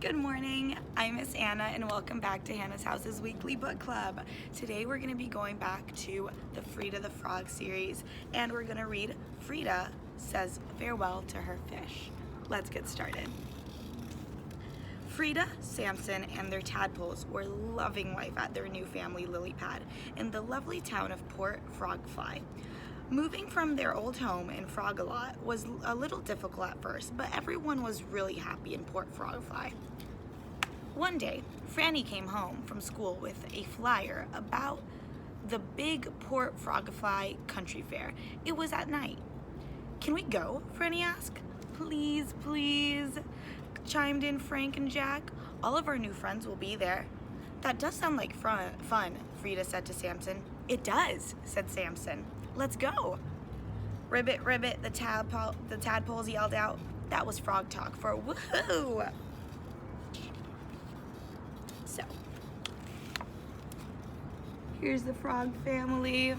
Good morning, I'm Miss Anna and welcome back to Hannah's House's weekly book club. Today we're going to be going back to the Frida the Frog series and we're going to read Frida Says Farewell to Her Fish. Let's get started. Frida, Samson, and their tadpoles were loving life at their new family lily pad in the lovely town of Port Frogfly. Moving from their old home in Frog-a-Lot was a little difficult at first, but everyone was really happy in Port Frogfly. One day, Franny came home from school with a flyer about the big Port Frogfly country fair. It was at night. "Can we go?" Franny asked. "Please, please," chimed in Frank and Jack. "All of our new friends will be there." "That does sound like fun," Frida said to Samson. "It does," said Samson. "Let's go." "Ribbit, ribbit," the tadpoles yelled out. That was frog talk for woohoo. So, here's the frog family.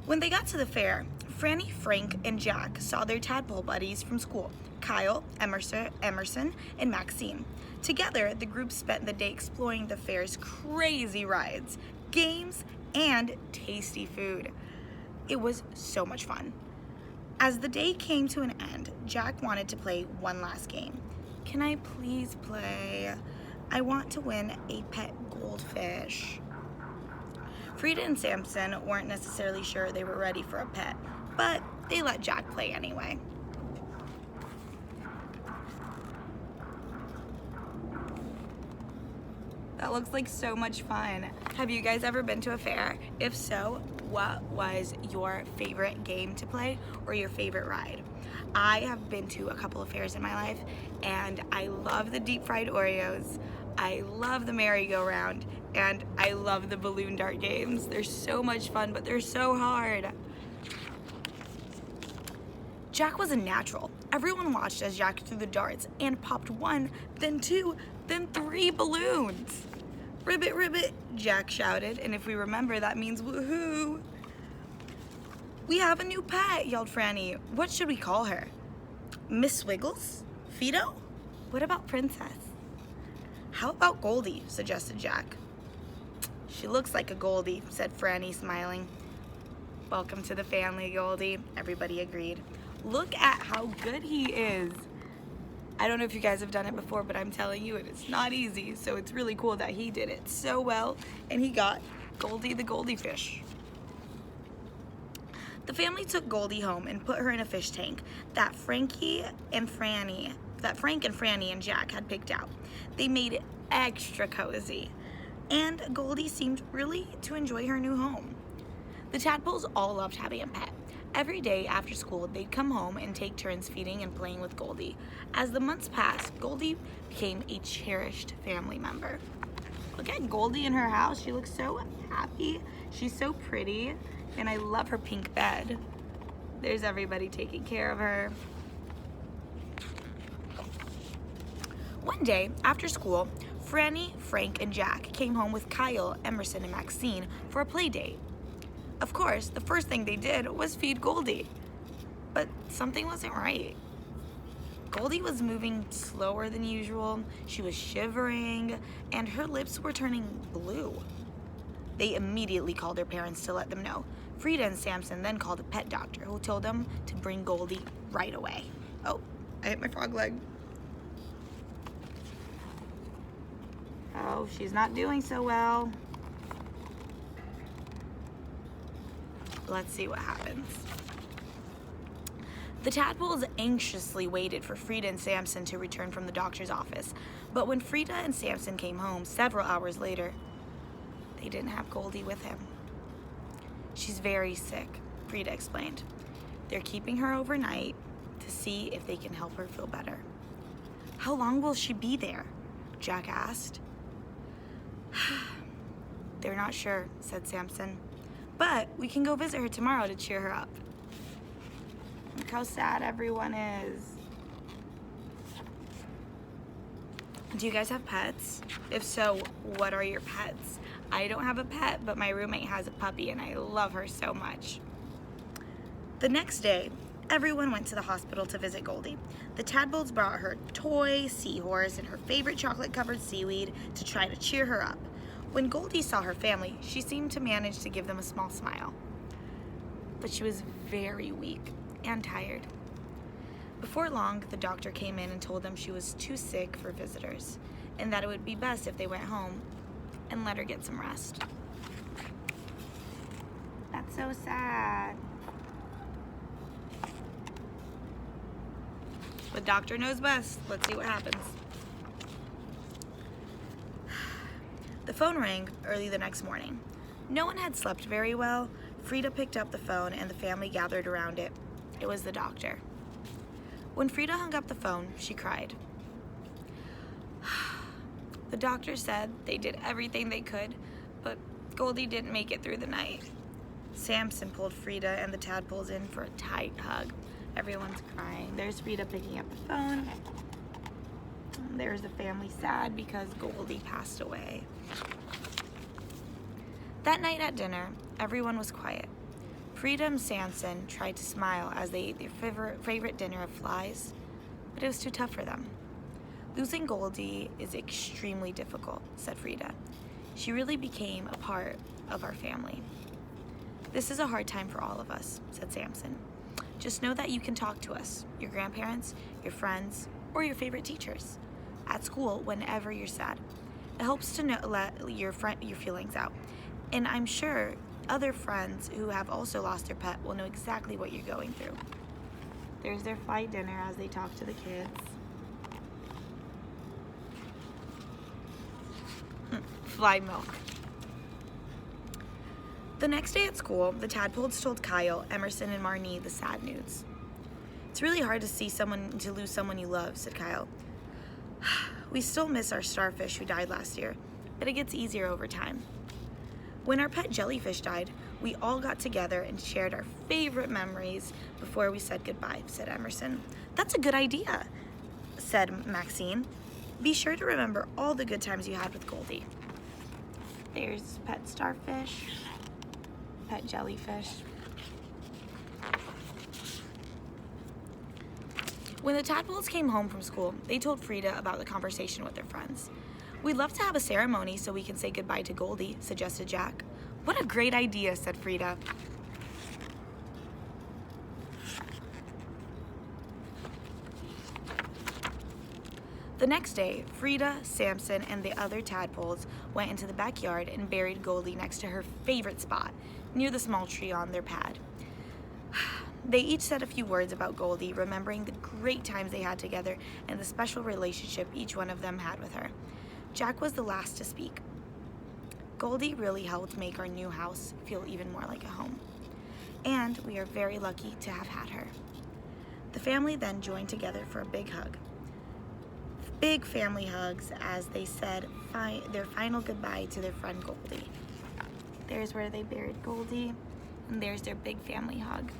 When they got to the fair, Franny, Frank, and Jack saw their tadpole buddies from school, Kyle, Emerson, and Maxine. Together, the group spent the day exploring the fair's crazy rides, games, and tasty food. It was so much fun. As the day came to an end, Jack wanted to play one last game. "Can I please play? I want to win a pet goldfish." Frida and Samson weren't necessarily sure they were ready for a pet, but they let Jack play anyway. That looks like so much fun. Have you guys ever been to a fair? If so, what was your favorite game to play or your favorite ride? I have been to a couple of fairs in my life and I love the deep fried Oreos, I love the merry-go-round, and I love the balloon dart games. They're so much fun, but they're so hard. Jack was a natural. Everyone watched as Jack threw the darts and popped one, then two, then three balloons. "Ribbit, ribbit," Jack shouted, and if we remember, that means woohoo. "We have a new pet," yelled Franny. "What should we call her? Miss Wiggles? Fido? What about Princess?" "How about Goldie?" suggested Jack. "She looks like a Goldie," said Franny, smiling. "Welcome to the family, Goldie," everybody agreed. Look at how good he is. I don't know if you guys have done it before, but I'm telling you, it's not easy. So it's really cool that he did it so well and he got Goldie the goldfish. The family took Goldie home and put her in a fish tank that Frank and Franny and Jack had picked out. They made it extra cozy, and Goldie seemed really to enjoy her new home. The tadpoles all loved having a pet. Every day after school, they'd come home and take turns feeding and playing with Goldie. As the months passed, Goldie became a cherished family member. Look at Goldie in her house. She looks so happy. She's so pretty, and I love her pink bed. There's everybody taking care of her. One day, after school, Franny, Frank, and Jack came home with Kyle, Emerson, and Maxine for a play date. Of course, the first thing they did was feed Goldie. But something wasn't right. Goldie was moving slower than usual, she was shivering, and her lips were turning blue. They immediately called their parents to let them know. Frida and Samson then called a pet doctor who told them to bring Goldie right away. Oh, I hit my frog leg. Oh, she's not doing so well. Let's see what happens. The tadpoles anxiously waited for Frida and Samson to return from the doctor's office, but when Frida and Samson came home several hours later, they didn't have Goldie with him. "She's very sick," Frida explained. "They're keeping her overnight to see if they can help her feel better." "How long will she be there?" Jack asked. "They're not sure," said Samson. "But we can go visit her tomorrow to cheer her up." Look how sad everyone is. Do you guys have pets? If so, what are your pets? I don't have a pet, but my roommate has a puppy and I love her so much. The next day, everyone went to the hospital to visit Goldie. The Tadpoles brought her toy seahorse and her favorite chocolate-covered seaweed to try to cheer her up. When Goldie saw her family, she seemed to manage to give them a small smile. But she was very weak and tired. Before long, the doctor came in and told them she was too sick for visitors, and that it would be best if they went home and let her get some rest. That's so sad. The doctor knows best. Let's see what happens. The phone rang early the next morning. No one had slept very well. Frida picked up the phone and the family gathered around it. It was the doctor. When Frida hung up the phone, she cried. The doctor said they did everything they could, but Goldie didn't make it through the night. Samson pulled Frida and the Tadpoles in for a tight hug. Everyone's crying. There's Frida picking up the phone. There's the family sad because Goldie passed away. That night at dinner, everyone was quiet. Frida and Samson tried to smile as they ate their favorite dinner of flies, but it was too tough for them. Losing Goldie is extremely difficult, said Frida. She really became a part of our family. This is a hard time for all of us, said Samson. Just know that you can talk to us, your grandparents, your friends, or your favorite teachers at school whenever you're sad. It helps to let your feelings out. And I'm sure other friends who have also lost their pet will know exactly what you're going through. There's their flight dinner as they talk to the kids. Fly milk. The next day at school, the Tadpoles told Kyle, Emerson, and Marnie the sad news. It's really hard to lose someone you love, said Kyle. We still miss our starfish who died last year, but it gets easier over time. When our pet jellyfish died, we all got together and shared our favorite memories before we said goodbye, said Emerson. That's a good idea, said Maxine. Be sure to remember all the good times you had with Goldie. There's pet starfish, pet jellyfish. When the Tadpoles came home from school, they told Frida about the conversation with their friends. We'd love to have a ceremony so we can say goodbye to Goldie, suggested Jack. What a great idea, said Frida. The next day, Frida, Samson, and the other Tadpoles went into the backyard and buried Goldie next to her favorite spot, near the small tree on their pad. They each said a few words about Goldie, remembering the great times they had together and the special relationship each one of them had with her. Jack was the last to speak. Goldie really helped make our new house feel even more like a home, and we are very lucky to have had her. The family then joined together for a big hug. Big family hugs as they said their final goodbye to their friend Goldie. There's where they buried Goldie, and there's their big family hug.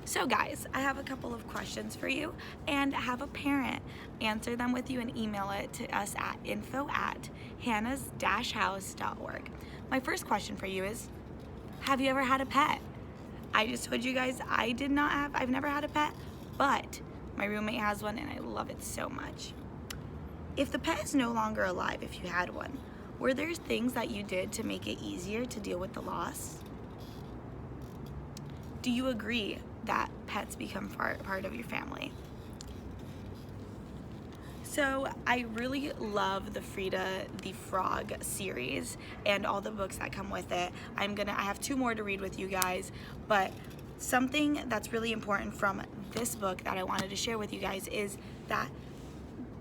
So guys, I have a couple of questions for you, and have a parent answer them with you and email it to us at info@hannahs-house.org. My first question for you is, have you ever had a pet? I just told you guys I've never had a pet, but my roommate has one and I love it so much. If the pet is no longer alive, if you had one, were there things that you did to make it easier to deal with the loss? Do you agree that pets become part of your family? So I really love the Frida the Frog series and all the books that come with it. I have 2 more to read with you guys, but something that's really important from this book that I wanted to share with you guys is that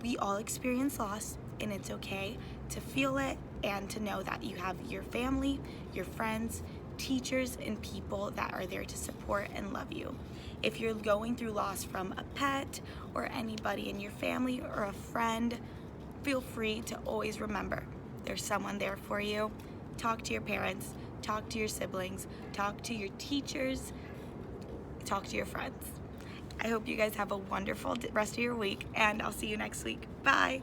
we all experience loss, and it's okay to feel it and to know that you have your family, your friends, teachers, and people that are there to support and love you. If you're going through loss from a pet or anybody in your family or a friend, feel free to always remember there's someone there for you. Talk to your parents, talk to your siblings, talk to your teachers, talk to your friends. I hope you guys have a wonderful rest of your week, and I'll see you next week. Bye.